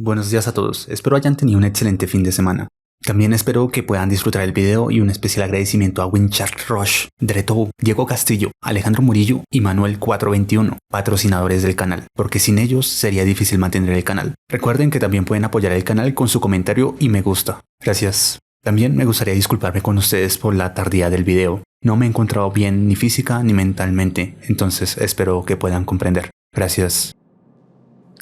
Buenos días a todos, espero hayan tenido un excelente fin de semana. También espero que puedan disfrutar el video y un especial agradecimiento a Winchart Rush, Dreto, Diego Castillo, Alejandro Murillo y Manuel 421, patrocinadores del canal, porque sin ellos sería difícil mantener el canal. Recuerden que también pueden apoyar el canal con su comentario y me gusta. Gracias. También me gustaría disculparme con ustedes por la tardía del video. No me he encontrado bien ni física ni mentalmente, entonces espero que puedan comprender. Gracias.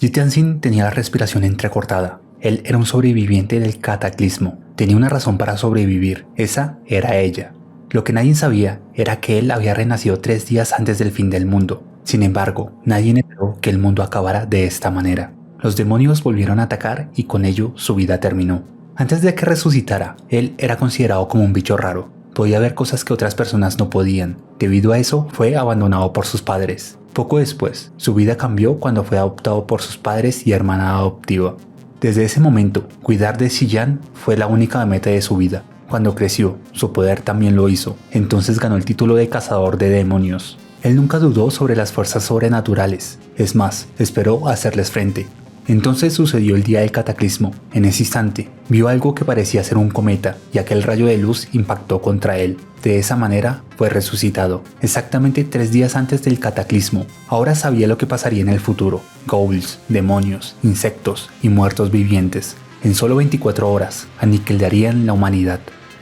Yi Tianxin tenía la respiración entrecortada. Él era un sobreviviente del cataclismo. Tenía una razón para sobrevivir. Esa era ella. Lo que nadie sabía era que él había renacido 3 días antes del fin del mundo. Sin embargo, nadie esperó que el mundo acabara de esta manera. Los demonios volvieron a atacar y con ello su vida terminó. Antes de que resucitara, él era considerado como un bicho raro. Podía ver cosas que otras personas no podían. Debido a eso, fue abandonado por sus padres. Poco después, su vida cambió cuando fue adoptado por sus padres y hermana adoptiva. Desde ese momento, cuidar de Xiyan fue la única meta de su vida. Cuando creció, su poder también lo hizo. Entonces ganó el título de cazador de demonios. Él nunca dudó sobre las fuerzas sobrenaturales. Es más, esperó hacerles frente. Entonces sucedió el día del cataclismo. En ese instante, vio algo que parecía ser un cometa y aquel rayo de luz impactó contra él. De esa manera, fue resucitado. Exactamente 3 días antes del cataclismo. Ahora sabía lo que pasaría en el futuro. Ghouls, demonios, insectos y muertos vivientes. En solo 24 horas, aniquilarían la humanidad.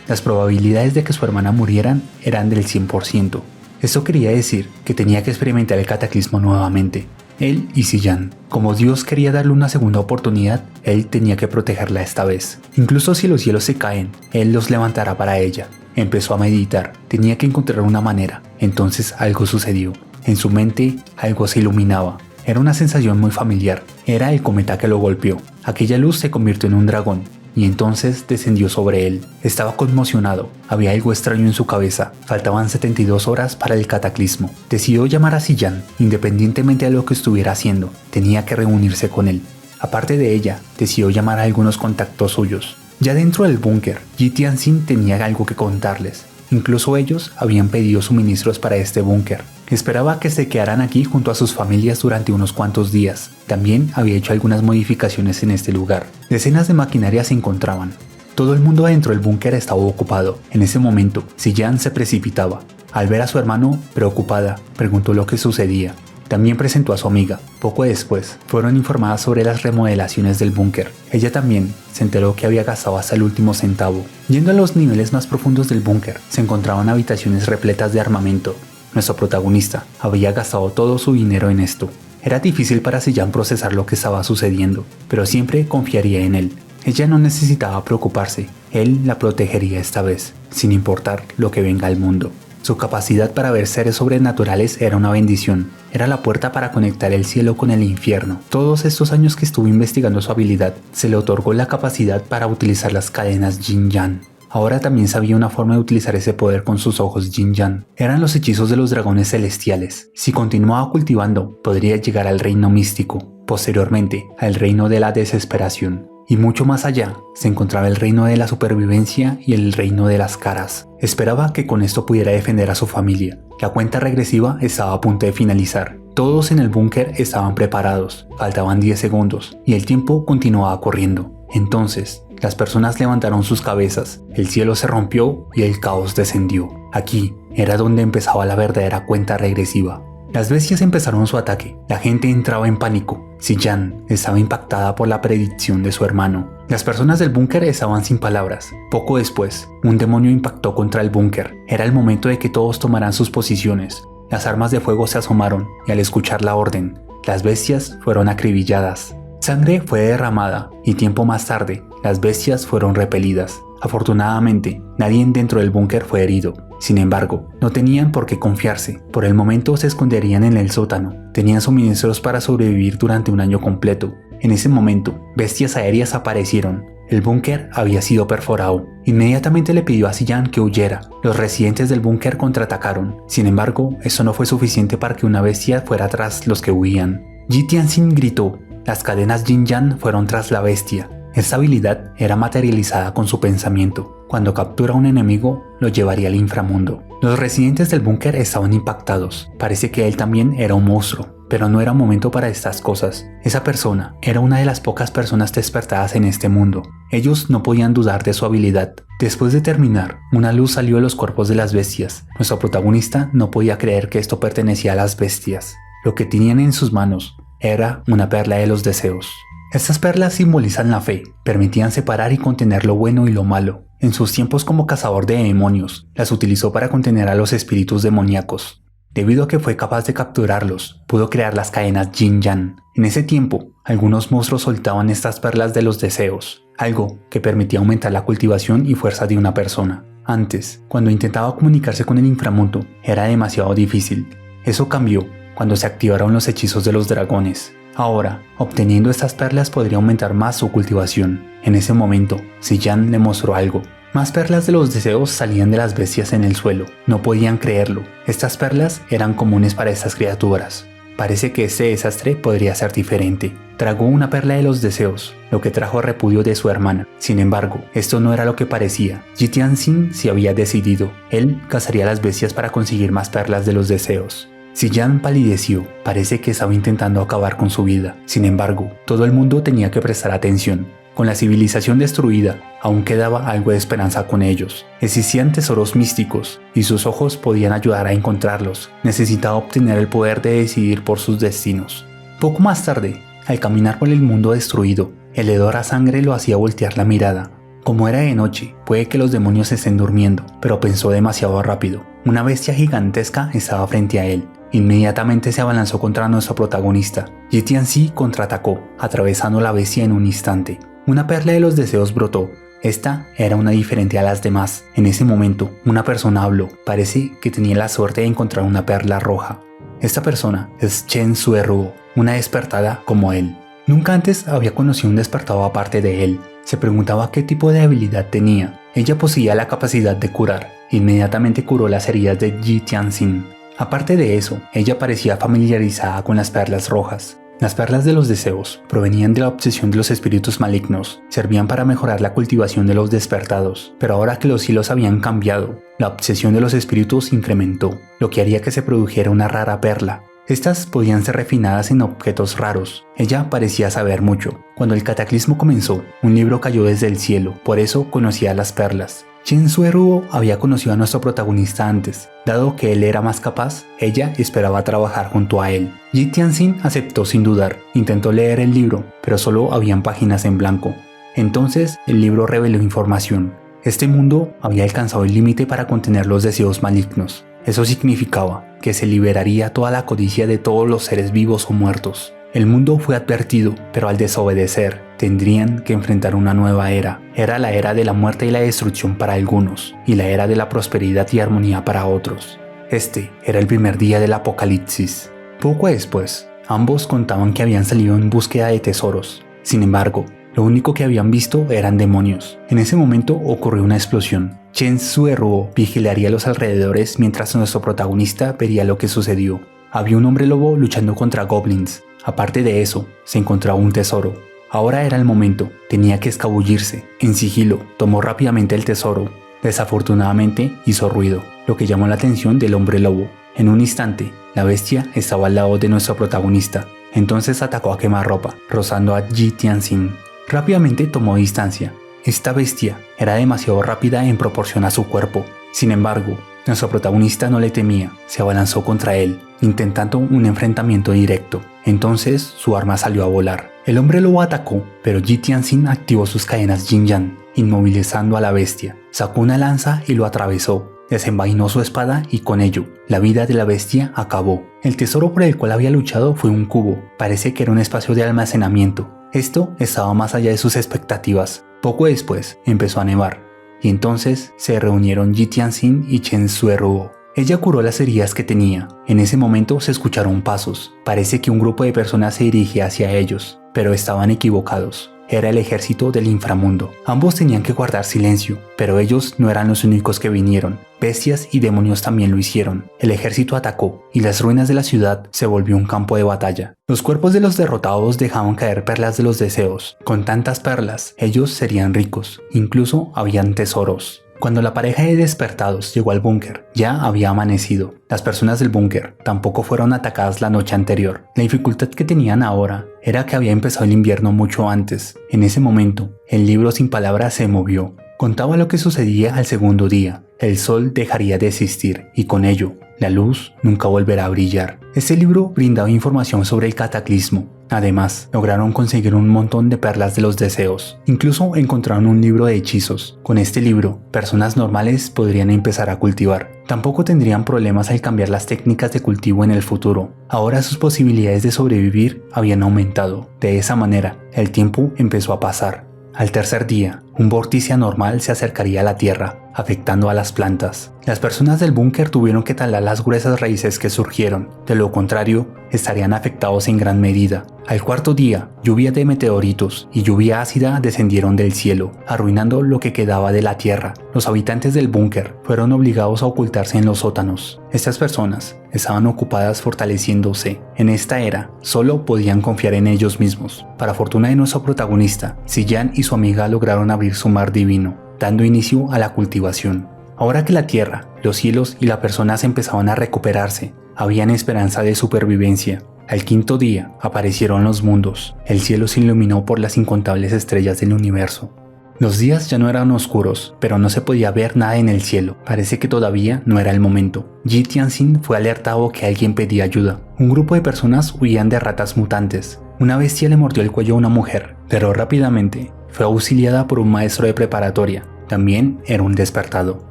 Las probabilidades de que su hermana murieran eran del 100%. Eso quería decir que tenía que experimentar el cataclismo nuevamente. Él y Xiyan. Como Dios quería darle una segunda oportunidad, él tenía que protegerla esta vez. Incluso si los cielos se caen, él los levantará para ella. Empezó a meditar, tenía que encontrar una manera. Entonces algo sucedió. En su mente algo se iluminaba. Era una sensación muy familiar. Era el cometa que lo golpeó. Aquella luz se convirtió en un dragón. Y entonces descendió sobre él. Estaba conmocionado, había algo extraño en su cabeza. Faltaban 72 horas para el cataclismo. Decidió llamar a Xiyan, independientemente de lo que estuviera haciendo. Tenía que reunirse con él. Aparte de ella, decidió llamar a algunos contactos suyos. Ya dentro del búnker, Yi Tianxin tenía algo que contarles. Incluso ellos habían pedido suministros para este búnker. Esperaba que se quedaran aquí junto a sus familias durante unos cuantos días. También había hecho algunas modificaciones en este lugar. Decenas de maquinarias se encontraban. Todo el mundo dentro del búnker estaba ocupado. En ese momento, Xiyan se precipitaba. Al ver a su hermano, preocupada, preguntó lo que sucedía. También presentó a su amiga. Poco después, fueron informadas sobre las remodelaciones del búnker. Ella también se enteró que había gastado hasta el último centavo. Yendo a los niveles más profundos del búnker, se encontraban habitaciones repletas de armamento. Nuestro protagonista había gastado todo su dinero en esto. Era difícil para Xiyan procesar lo que estaba sucediendo, pero siempre confiaría en él. Ella no necesitaba preocuparse, él la protegería esta vez, sin importar lo que venga al mundo. Su capacidad para ver seres sobrenaturales era una bendición. Era la puerta para conectar el cielo con el infierno. Todos estos años que estuvo investigando su habilidad, se le otorgó la capacidad para utilizar las cadenas Yin-Yang. Ahora también sabía una forma de utilizar ese poder con sus ojos Yin-Yang. Eran los hechizos de los dragones celestiales. Si continuaba cultivando, podría llegar al reino místico. Posteriormente, al reino de la desesperación. Y mucho más allá, se encontraba el reino de la supervivencia y el reino de las caras. Esperaba que con esto pudiera defender a su familia. La cuenta regresiva estaba a punto de finalizar. Todos en el búnker estaban preparados. Faltaban 10 segundos y el tiempo continuaba corriendo. Entonces, las personas levantaron sus cabezas, el cielo se rompió y el caos descendió. Aquí era donde empezaba la verdadera cuenta regresiva. Las bestias empezaron su ataque. La gente entraba en pánico. Xiyan estaba impactada por la predicción de su hermano. Las personas del búnker estaban sin palabras. Poco después, un demonio impactó contra el búnker. Era el momento de que todos tomaran sus posiciones. Las armas de fuego se asomaron y al escuchar la orden, las bestias fueron acribilladas. Sangre fue derramada y tiempo más tarde, las bestias fueron repelidas. Afortunadamente, nadie dentro del búnker fue herido. Sin embargo, no tenían por qué confiarse. Por el momento se esconderían en el sótano. Tenían suministros para sobrevivir durante un año completo. En ese momento, bestias aéreas aparecieron. El búnker había sido perforado. Inmediatamente le pidió a Xiyan que huyera. Los residentes del búnker contraatacaron. Sin embargo, eso no fue suficiente para que una bestia fuera tras los que huían. Yi Tianxin gritó. Las cadenas Yin-Yang fueron tras la bestia. Esta habilidad era materializada con su pensamiento. Cuando captura a un enemigo, lo llevaría al inframundo. Los residentes del búnker estaban impactados. Parece que él también era un monstruo. pero no era momento para estas cosas. Esa persona era una de las pocas personas despertadas en este mundo. Ellos no podían dudar de su habilidad. Después de terminar, una luz salió de los cuerpos de las bestias. Nuestro protagonista no podía creer que esto pertenecía a las bestias. Lo que tenían en sus manos era una perla de los deseos. Estas perlas simbolizan la fe, permitían separar y contener lo bueno y lo malo. En sus tiempos como cazador de demonios, las utilizó para contener a los espíritus demoníacos. Debido a que fue capaz de capturarlos, pudo crear las cadenas Yin-Yang. En ese tiempo, algunos monstruos soltaban estas perlas de los deseos, algo que permitía aumentar la cultivación y fuerza de una persona. Antes, cuando intentaba comunicarse con el inframundo, era demasiado difícil. Eso cambió cuando se activaron los hechizos de los dragones. Ahora, obteniendo estas perlas podría aumentar más su cultivación. En ese momento, Ziyan le mostró algo. Más perlas de los deseos salían de las bestias en el suelo. No podían creerlo. Estas perlas eran comunes para estas criaturas. Parece que este desastre podría ser diferente. Tragó una perla de los deseos, lo que trajo repudio de su hermana. Sin embargo, esto no era lo que parecía. Yi Tianxin se había decidido. Él cazaría a las bestias para conseguir más perlas de los deseos. Ziyan palideció, parece que estaba intentando acabar con su vida. Sin embargo, todo el mundo tenía que prestar atención. Con la civilización destruida, aún quedaba algo de esperanza con ellos. Existían tesoros místicos, y sus ojos podían ayudar a encontrarlos. Necesitaba obtener el poder de decidir por sus destinos. Poco más tarde, al caminar por el mundo destruido, el hedor a sangre lo hacía voltear la mirada. Como era de noche, puede que los demonios estén durmiendo, pero pensó demasiado rápido. Una bestia gigantesca estaba frente a él. Inmediatamente se abalanzó contra nuestro protagonista. Yi Tianxin contraatacó, atravesando la bestia en un instante. Una perla de los deseos brotó. Esta era una diferente a las demás. En ese momento, una persona habló. Parece que tenía la suerte de encontrar una perla roja. Esta persona es Chen Sueruo, una despertada como él. Nunca antes había conocido un despertado aparte de él. Se preguntaba qué tipo de habilidad tenía. Ella poseía la capacidad de curar. Inmediatamente curó las heridas de Yi Tianxin. Aparte de eso, ella parecía familiarizada con las perlas rojas. Las perlas de los deseos provenían de la obsesión de los espíritus malignos, servían para mejorar la cultivación de los despertados, pero ahora que los hilos habían cambiado, la obsesión de los espíritus incrementó, lo que haría que se produjera una rara perla. Estas podían ser refinadas en objetos raros. Ella parecía saber mucho. Cuando el cataclismo comenzó, un libro cayó desde el cielo, por eso conocía las perlas. Chen Sueruo había conocido a nuestro protagonista antes. Dado que él era más capaz, ella esperaba trabajar junto a él. Yi Tianxin aceptó sin dudar. Intentó leer el libro, pero solo habían páginas en blanco. Entonces, el libro reveló información. Este mundo había alcanzado el límite para contener los deseos malignos. Eso significaba que se liberaría toda la codicia de todos los seres vivos o muertos. El mundo fue advertido, pero al desobedecer, tendrían que enfrentar una nueva era. Era la era de la muerte y la destrucción para algunos, y la era de la prosperidad y armonía para otros. Este era el primer día del apocalipsis. Poco después, ambos contaban que habían salido en búsqueda de tesoros. Sin embargo, lo único que habían visto eran demonios. En ese momento ocurrió una explosión. Chen Sueruo vigilaría los alrededores mientras nuestro protagonista vería lo que sucedió. Había un hombre lobo luchando contra goblins. Aparte de eso, se encontraba un tesoro. Ahora era el momento, tenía que escabullirse. En sigilo, tomó rápidamente el tesoro. Desafortunadamente, hizo ruido, lo que llamó la atención del hombre lobo. En un instante, la bestia estaba al lado de nuestro protagonista. Entonces atacó a quemarropa, rozando a Yi Tianxin. Rápidamente tomó distancia. Esta bestia era demasiado rápida en proporción a su cuerpo. Sin embargo, nuestro protagonista no le temía, se abalanzó contra él, intentando un enfrentamiento directo. Entonces su arma salió a volar. El hombre lobo atacó, pero Yi Tianxin activó sus cadenas Yin-Yang, inmovilizando a la bestia. Sacó una lanza y lo atravesó. Desenvainó su espada y con ello, la vida de la bestia acabó. El tesoro por el cual había luchado fue un cubo. Parece que era un espacio de almacenamiento. Esto estaba más allá de sus expectativas. Poco después empezó a nevar, y entonces se reunieron Yi Tianxin y Chen Sueruo. Ella curó las heridas que tenía. En ese momento se escucharon pasos. Parece que un grupo de personas se dirigía hacia ellos, pero estaban equivocados. Era el ejército del inframundo. Ambos tenían que guardar silencio, pero ellos no eran los únicos que vinieron. Bestias y demonios también lo hicieron. El ejército atacó y las ruinas de la ciudad se volvió un campo de batalla. Los cuerpos de los derrotados dejaban caer perlas de los deseos. Con tantas perlas, ellos serían ricos. Incluso habían tesoros. Cuando la pareja de despertados llegó al búnker, ya había amanecido. Las personas del búnker tampoco fueron atacadas la noche anterior. La dificultad que tenían ahora era que había empezado el invierno mucho antes. En ese momento, el libro sin palabras se movió. Contaba lo que sucedía al segundo día. El sol dejaría de existir y con ello, la luz nunca volverá a brillar. Este libro brindaba información sobre el cataclismo. Además, lograron conseguir un montón de perlas de los deseos. Incluso encontraron un libro de hechizos. Con este libro, personas normales podrían empezar a cultivar. Tampoco tendrían problemas al cambiar las técnicas de cultivo en el futuro. Ahora sus posibilidades de sobrevivir habían aumentado. De esa manera, el tiempo empezó a pasar. Al tercer día, un vórtice anormal se acercaría a la Tierra, afectando a las plantas. Las personas del búnker tuvieron que talar las gruesas raíces que surgieron, de lo contrario, estarían afectados en gran medida. Al cuarto día, lluvia de meteoritos y lluvia ácida descendieron del cielo, arruinando lo que quedaba de la Tierra. Los habitantes del búnker fueron obligados a ocultarse en los sótanos. Estas personas estaban ocupadas fortaleciéndose. En esta era, solo podían confiar en ellos mismos. Para fortuna de nuestro protagonista, Sillan y su amiga lograron abrir su mar divino, dando inicio a la cultivación. Ahora que la tierra, los cielos y las personas empezaban a recuperarse, habían esperanza de supervivencia. Al quinto día aparecieron los mundos. El cielo se iluminó por las incontables estrellas del universo. Los días ya no eran oscuros, pero no se podía ver nada en el cielo. Parece que todavía no era el momento. Yi Tianxin fue alertado que alguien pedía ayuda. Un grupo de personas huían de ratas mutantes. Una bestia le mordió el cuello a una mujer, pero rápidamente fue auxiliada por un maestro de preparatoria. También era un despertado.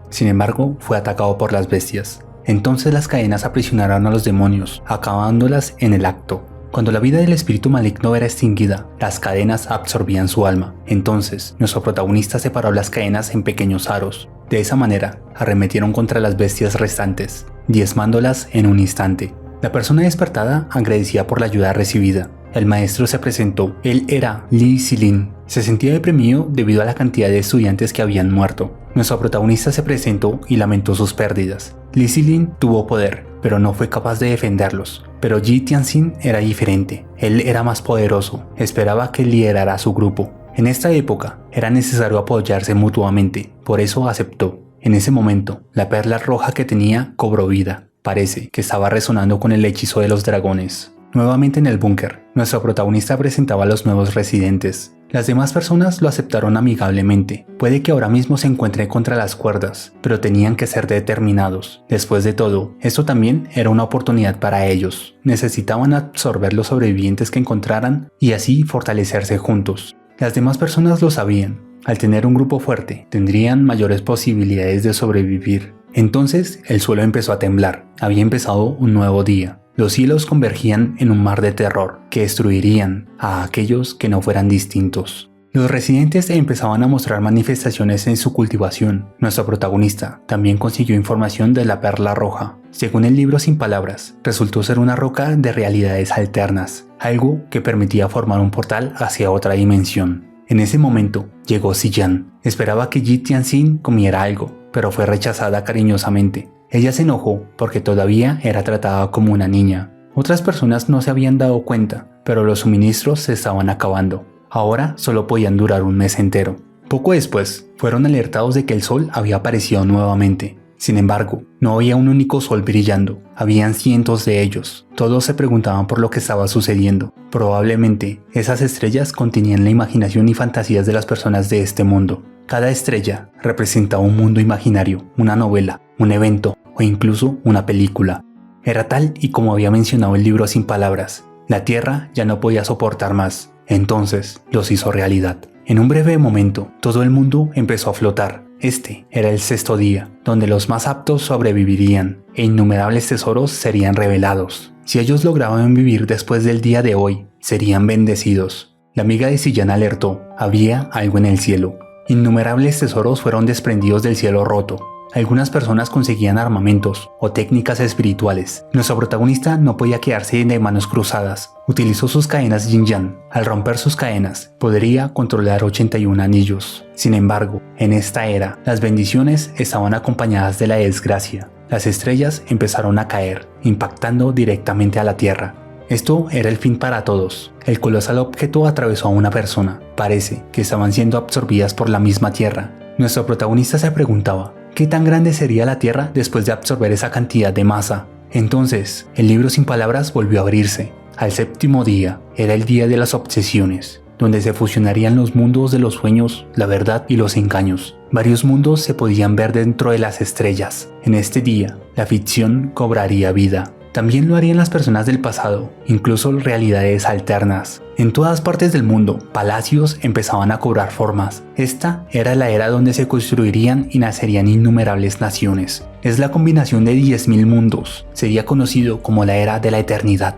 Sin embargo, fue atacado por las bestias. Entonces las cadenas aprisionaron a los demonios, acabándolas en el acto. Cuando la vida del espíritu maligno era extinguida, las cadenas absorbían su alma. Entonces, nuestro protagonista separó las cadenas en pequeños aros. De esa manera, arremetieron contra las bestias restantes, diezmándolas en un instante. La persona despertada agradecía por la ayuda recibida. El maestro se presentó. Él era Li Silin. Se sentía deprimido debido a la cantidad de estudiantes que habían muerto. Nuestro protagonista se presentó y lamentó sus pérdidas. Li Silin tuvo poder, pero no fue capaz de defenderlos. Pero Yi Tianxin era diferente. Él era más poderoso. Esperaba que liderara a su grupo. En esta época, era necesario apoyarse mutuamente. Por eso aceptó. En ese momento, la perla roja que tenía cobró vida. Parece que estaba resonando con el hechizo de los dragones. Nuevamente en el búnker, nuestro protagonista presentaba a los nuevos residentes. Las demás personas lo aceptaron amigablemente. Puede que ahora mismo se encuentre contra las cuerdas, pero tenían que ser determinados. Después de todo, esto también era una oportunidad para ellos. Necesitaban absorber los sobrevivientes que encontraran y así fortalecerse juntos. Las demás personas lo sabían. Al tener un grupo fuerte, tendrían mayores posibilidades de sobrevivir. Entonces, el suelo empezó a temblar. Había empezado un nuevo día. Los cielos convergían en un mar de terror que destruirían a aquellos que no fueran distintos. Los residentes empezaban a mostrar manifestaciones en su cultivación. Nuestro protagonista también consiguió información de la perla roja. Según el libro sin palabras, resultó ser una roca de realidades alternas, algo que permitía formar un portal hacia otra dimensión. En ese momento llegó Sillan. Esperaba que Yi Tianxin comiera algo, pero fue rechazada cariñosamente. Ella se enojó porque todavía era tratada como una niña. Otras personas no se habían dado cuenta, pero los suministros se estaban acabando. Ahora solo podían durar un mes entero. Poco después, fueron alertados de que el sol había aparecido nuevamente. Sin embargo, no había un único sol brillando, habían cientos de ellos. Todos se preguntaban por lo que estaba sucediendo. Probablemente, esas estrellas contenían la imaginación y fantasías de las personas de este mundo. Cada estrella representaba un mundo imaginario, una novela, un evento o incluso una película. Era tal y como había mencionado el libro sin palabras. La Tierra ya no podía soportar más. Entonces los hizo realidad. En un breve momento, todo el mundo empezó a flotar. Este era el sexto día, donde los más aptos sobrevivirían e innumerables tesoros serían revelados. Si ellos lograban vivir después del día de hoy, serían bendecidos. La amiga de Sillan alertó, había algo en el cielo. Innumerables tesoros fueron desprendidos del cielo roto. Algunas personas conseguían armamentos o técnicas espirituales. Nuestro protagonista no podía quedarse de manos cruzadas. Utilizó sus cadenas Yin Yang. Al romper sus cadenas, podría controlar 81 anillos. Sin embargo, en esta era, las bendiciones estaban acompañadas de la desgracia. Las estrellas empezaron a caer, impactando directamente a la Tierra. Esto era el fin para todos. El colosal objeto atravesó a una persona. Parece que estaban siendo absorbidas por la misma tierra. Nuestro protagonista se preguntaba, ¿qué tan grande sería la Tierra después de absorber esa cantidad de masa? Entonces, el libro sin palabras volvió a abrirse. Al séptimo día, era el día de las obsesiones, donde se fusionarían los mundos de los sueños, la verdad y los engaños. Varios mundos se podían ver dentro de las estrellas. En este día, la ficción cobraría vida. También lo harían las personas del pasado, incluso realidades alternas. En todas partes del mundo, palacios empezaban a cobrar formas. Esta era la era donde se construirían y nacerían innumerables naciones. Es la combinación de 10.000 mundos. Sería conocido como la era de la eternidad.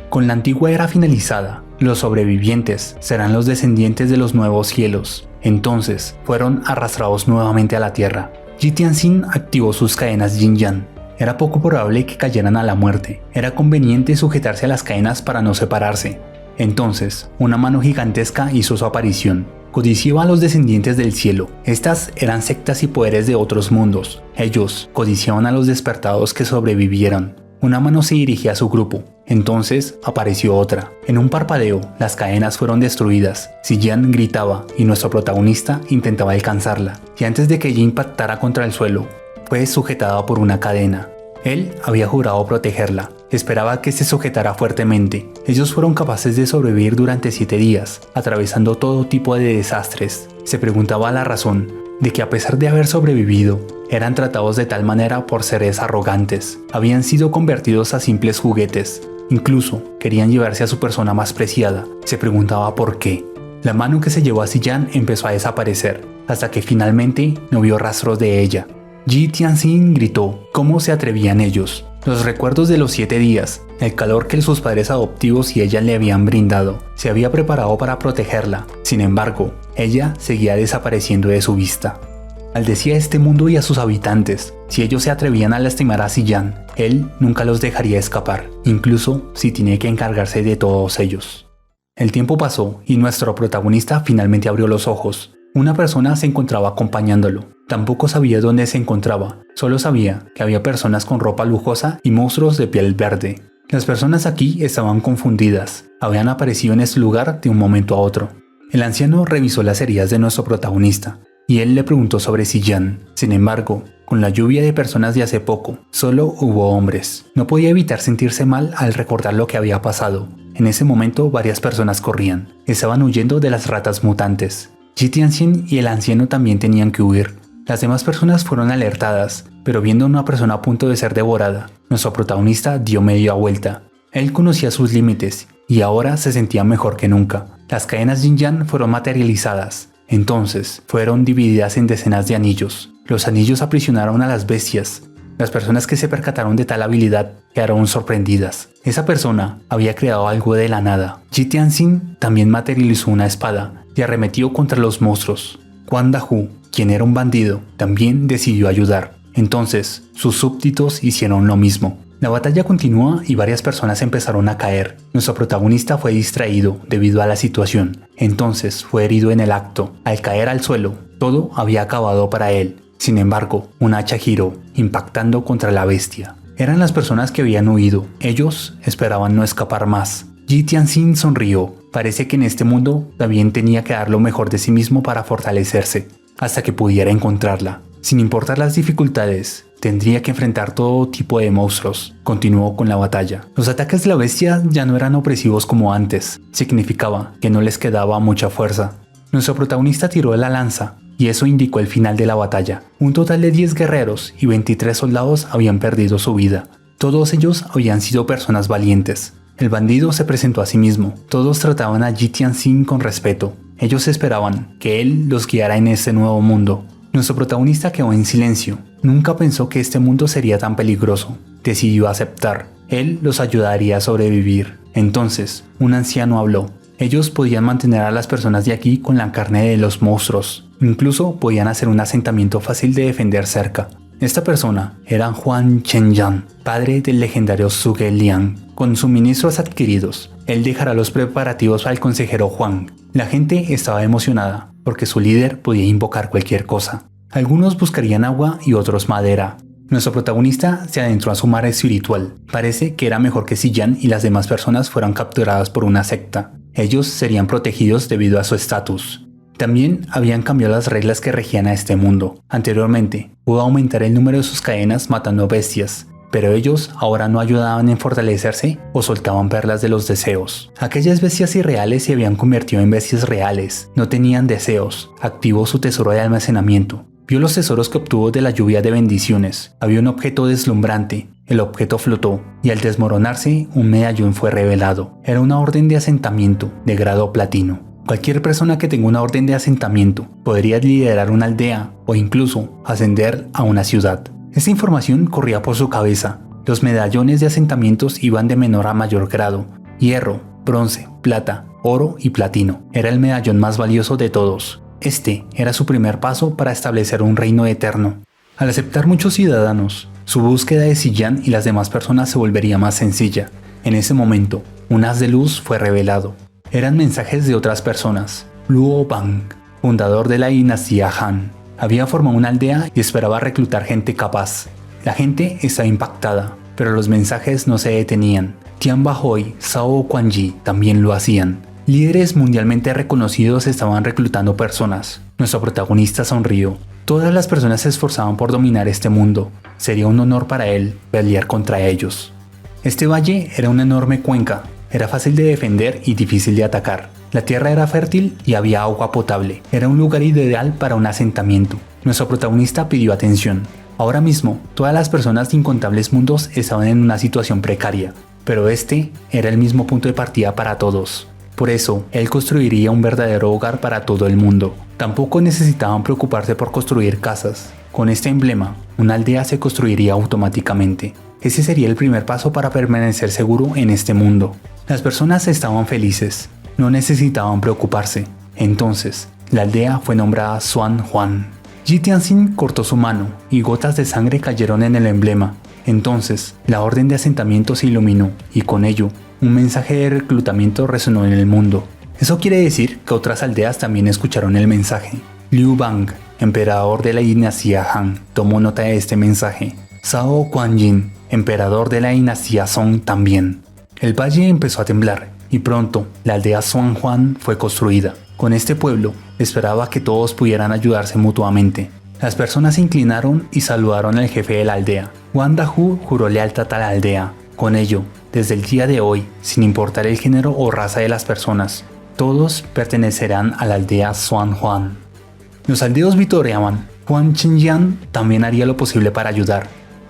Con la antigua era finalizada, los sobrevivientes serán los descendientes de los nuevos cielos. Entonces, fueron arrastrados nuevamente a la tierra. Yi Tianxin activó sus cadenas Yin Yang. Era poco probable que cayeran a la muerte. Era conveniente sujetarse a las cadenas para no separarse. Entonces, una mano gigantesca hizo su aparición. Codiciaba a los descendientes del cielo. Estas eran sectas y poderes de otros mundos. Ellos codiciaban a los despertados que sobrevivieron. Una mano se dirigía a su grupo. Entonces apareció otra. En un parpadeo, las cadenas fueron destruidas. Ziyan gritaba y nuestro protagonista intentaba alcanzarla. Y antes de que ella impactara contra el suelo, fue sujetada por una cadena. Él había jurado protegerla. Esperaba que se sujetara fuertemente. Ellos fueron capaces de sobrevivir durante 7 días, atravesando todo tipo de desastres. Se preguntaba la razón de que a pesar de haber sobrevivido, eran tratados de tal manera por seres arrogantes. Habían sido convertidos a simples juguetes. Incluso querían llevarse a su persona más preciada. Se preguntaba por qué. La mano que se llevó a Ziyan empezó a desaparecer, hasta que finalmente no vio rastros de ella. Yi Tianxin gritó, ¿cómo se atrevían ellos? Los recuerdos de los 7 días, el calor que sus padres adoptivos y ella le habían brindado, se había preparado para protegerla. Sin embargo, ella seguía desapareciendo de su vista. Maldecía a este mundo y a sus habitantes. Si ellos se atrevían a lastimar a Ziyan, él nunca los dejaría escapar, incluso si tiene que encargarse de todos ellos. El tiempo pasó y nuestro protagonista finalmente abrió los ojos. Una persona se encontraba acompañándolo. Tampoco sabía dónde se encontraba, solo sabía que había personas con ropa lujosa y monstruos de piel verde. Las personas aquí estaban confundidas, habían aparecido en este lugar de un momento a otro. El anciano revisó las heridas de nuestro protagonista, y él le preguntó sobre Ziyan. Sin embargo, con la lluvia de personas de hace poco, solo hubo hombres. No podía evitar sentirse mal al recordar lo que había pasado. En ese momento varias personas corrían, estaban huyendo de las ratas mutantes. Yi Tianxin y el anciano también tenían que huir. Las demás personas fueron alertadas, pero viendo a una persona a punto de ser devorada, nuestro protagonista dio media vuelta. Él conocía sus límites y ahora se sentía mejor que nunca. Las cadenas Yin Yang fueron materializadas. Entonces fueron divididas en decenas de anillos. Los anillos aprisionaron a las bestias. Las personas que se percataron de tal habilidad quedaron sorprendidas. Esa persona había creado algo de la nada. Yi Tianxin también materializó una espada y arremetió contra los monstruos. Quan Dahu, quien era un bandido, también decidió ayudar. Entonces, sus súbditos hicieron lo mismo. La batalla continúa y varias personas empezaron a caer. Nuestro protagonista fue distraído debido a la situación. Entonces fue herido en el acto. Al caer al suelo, todo había acabado para él. Sin embargo, un hacha giró, impactando contra la bestia. Eran las personas que habían huido. Ellos esperaban no escapar más. Yi Tianxin sonrió. Parece que en este mundo también tenía que dar lo mejor de sí mismo para fortalecerse, hasta que pudiera encontrarla. Sin importar las dificultades, tendría que enfrentar todo tipo de monstruos. Continuó con la batalla. Los ataques de la bestia ya no eran opresivos como antes. Significaba que no les quedaba mucha fuerza. Nuestro protagonista tiró la lanza, y eso indicó el final de la batalla. Un total de 10 guerreros y 23 soldados habían perdido su vida. Todos ellos habían sido personas valientes. El bandido se presentó a sí mismo. Todos trataban a Yi Tianxin con respeto. Ellos esperaban que él los guiara en este nuevo mundo. Nuestro protagonista quedó en silencio. Nunca pensó que este mundo sería tan peligroso. Decidió aceptar. Él los ayudaría a sobrevivir. Entonces, un anciano habló. Ellos podían mantener a las personas de aquí con la carne de los monstruos. Incluso podían hacer un asentamiento fácil de defender cerca. Esta persona era Huang Chenyan, padre del legendario Zhuge Liang. Con suministros adquiridos, él dejará los preparativos al consejero Huang. La gente estaba emocionada, porque su líder podía invocar cualquier cosa. Algunos buscarían agua y otros madera. Nuestro protagonista se adentró a su mar espiritual. Parece que era mejor que Ziyan y las demás personas fueran capturadas por una secta. Ellos serían protegidos debido a su estatus. También habían cambiado las reglas que regían a este mundo. Anteriormente, pudo aumentar el número de sus cadenas matando bestias, pero ellos ahora no ayudaban en fortalecerse o soltaban perlas de los deseos. Aquellas bestias irreales se habían convertido en bestias reales, no tenían deseos, activó su tesoro de almacenamiento. Vio los tesoros que obtuvo de la lluvia de bendiciones. Había un objeto deslumbrante, el objeto flotó, y al desmoronarse, un medallón fue revelado. Era una orden de asentamiento, de grado platino. Cualquier persona que tenga una orden de asentamiento podría liderar una aldea o incluso ascender a una ciudad. Esta información corría por su cabeza. Los medallones de asentamientos iban de menor a mayor grado. Hierro, bronce, plata, oro y platino. Era el medallón más valioso de todos. Este era su primer paso para establecer un reino eterno. Al aceptar muchos ciudadanos, su búsqueda de Ziyan y las demás personas se volvería más sencilla. En ese momento, un haz de luz fue revelado. Eran mensajes de otras personas. Luo Bang, fundador de la dinastía Han, había formado una aldea y esperaba reclutar gente capaz. La gente estaba impactada, pero los mensajes no se detenían. Tian Bahoy, Zhao Guanyi también lo hacían. Líderes mundialmente reconocidos estaban reclutando personas. Nuestro protagonista sonrió. Todas las personas se esforzaban por dominar este mundo. Sería un honor para él pelear contra ellos. Este valle era una enorme cuenca. Era fácil de defender y difícil de atacar. La tierra era fértil y había agua potable. Era un lugar ideal para un asentamiento. Nuestro protagonista pidió atención. Ahora mismo, todas las personas de incontables mundos estaban en una situación precaria, pero este era el mismo punto de partida para todos. Por eso, él construiría un verdadero hogar para todo el mundo. Tampoco necesitaban preocuparse por construir casas. Con este emblema, una aldea se construiría automáticamente. Ese sería el primer paso para permanecer seguro en este mundo. Las personas estaban felices. No necesitaban preocuparse. Entonces, la aldea fue nombrada Xuan Huan. Yi Tianxin cortó su mano y gotas de sangre cayeron en el emblema. Entonces, la orden de asentamiento se iluminó y con ello, un mensaje de reclutamiento resonó en el mundo. Eso quiere decir que otras aldeas también escucharon el mensaje. Liu Bang, emperador de la dinastía Han, tomó nota de este mensaje. Zhao Guanyin, emperador de la dinastía Song, también. El valle empezó a temblar y pronto la aldea Xuan Huan fue construida. Con este pueblo esperaba que todos pudieran ayudarse mutuamente. Las personas se inclinaron y saludaron al jefe de la aldea. Wang Dahu juró lealtad a la aldea. Con ello, desde el día de hoy, sin importar el género o raza de las personas, todos pertenecerán a la aldea Xuan Huan. Los aldeos vitoreaban. Huang Qingyan también haría lo posible para ayudar.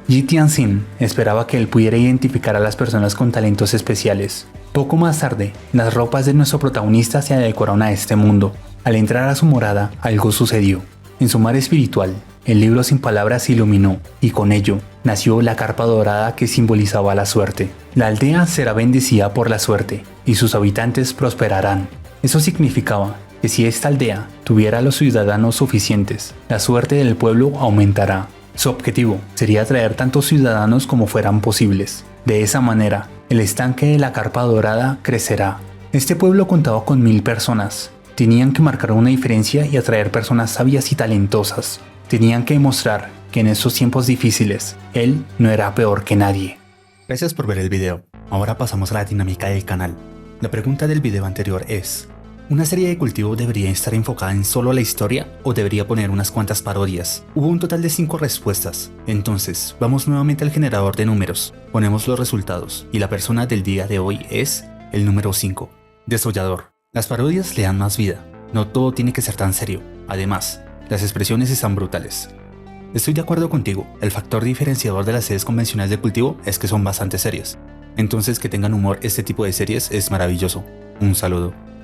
Yi Tianxin esperaba que él pudiera identificar a las personas con talentos especiales. Poco más tarde, las ropas de nuestro protagonista se adecuaron a este mundo. Al entrar a su morada, algo sucedió. En su mar espiritual, el libro sin palabras se iluminó, y con ello nació la carpa dorada que simbolizaba la suerte. La aldea será bendecida por la suerte, y sus habitantes prosperarán. Eso significaba que si esta aldea tuviera los ciudadanos suficientes, la suerte del pueblo aumentará. Su objetivo sería atraer tantos ciudadanos como fueran posibles. De esa manera, el estanque de la carpa dorada crecerá. Este pueblo contaba con 1000 personas. Tenían que marcar una diferencia y atraer personas sabias y talentosas. Tenían que demostrar que en estos tiempos difíciles, él no era peor que nadie. Gracias por ver el video. Ahora pasamos a la dinámica del canal. La pregunta del video anterior es: ¿una serie de cultivo debería estar enfocada en solo la historia o debería poner unas cuantas parodias? Hubo un total de 5 respuestas. Entonces, vamos nuevamente al generador de números. Ponemos los resultados y la persona del día de hoy es el número 5, Desollador. Las parodias le dan más vida. No todo tiene que ser tan serio. Además, las expresiones están brutales. Estoy de acuerdo contigo, el factor diferenciador de las series convencionales de cultivo es que son bastante serias. Entonces que tengan humor este tipo de series es maravilloso. Un saludo.